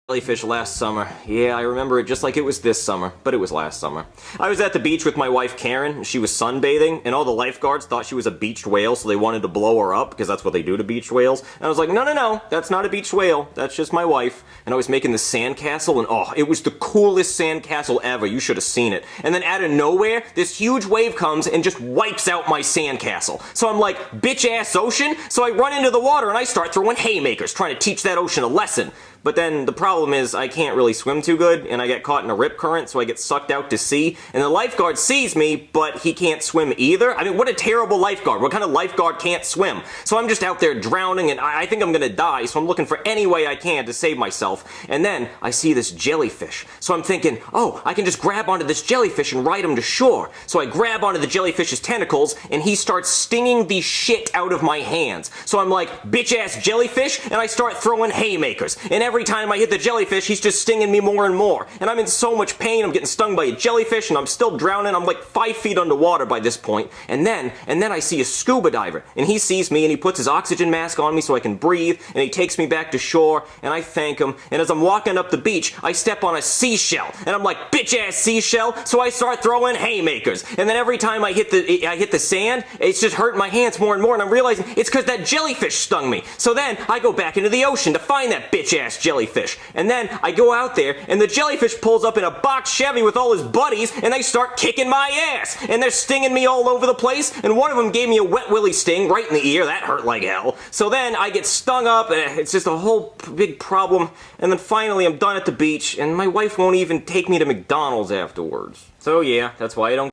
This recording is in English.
Jellyfish last summer. Yeah, I remember it just like it was this summer, but it was last summer. I was at the beach with my wife Karen. She was sunbathing, and all the lifeguards thought she was a beached whale, so they wanted to blow her up, because that's what they do to beached whales. And I was like, no, that's not a beached whale. That's just my wife. And I was making the sandcastle, and oh, it was the coolest sandcastle ever. You should have seen it. And then out of nowhere, this huge wave comes and just wipes out my sandcastle. So I'm like, bitch-ass ocean? So I run into the water, and I start throwing haymakers, trying to teach that ocean a lesson. But then the problem is I can't really swim too good, and I get caught in a rip current, so I get sucked out to sea, and the lifeguard sees me, but he can't swim either. I mean, what a terrible lifeguard. What kind of lifeguard can't swim? So I'm just out there drowning, and I think I'm gonna die, so I'm looking for any way I can to save myself. And then I see this jellyfish. So I'm thinking, oh, I can just grab onto this jellyfish and ride him to shore. So I grab onto the jellyfish's tentacles, and he starts stinging the shit out of my hands. So I'm like, bitch-ass jellyfish, and I start throwing haymakers. And every time I hit the jellyfish, he's just stinging me more and more. And I'm in so much pain, I'm getting stung by a jellyfish, and I'm still drowning. I'm like 5 feet underwater by this point. And then I see a scuba diver, and he sees me, and he puts his oxygen mask on me so I can breathe, and he takes me back to shore, and I thank him. And as I'm walking up the beach, I step on a seashell, and I'm like, bitch-ass seashell, so I start throwing haymakers. And then every time I hit the sand, it's just hurting my hands more and more, and I'm realizing it's because that jellyfish stung me. So then I go back into the ocean to find that bitch-ass jellyfish. And then I go out there, and the jellyfish pulls up in a box Chevy with all his buddies, and they start kicking my ass. And they're stinging me all over the place, and one of them gave me a wet willy sting right in the ear. That hurt like hell. So then I get stung up, and it's just a whole big problem. And then finally I'm done at the beach, and my wife won't even take me to McDonald's afterwards. So yeah, that's why I don't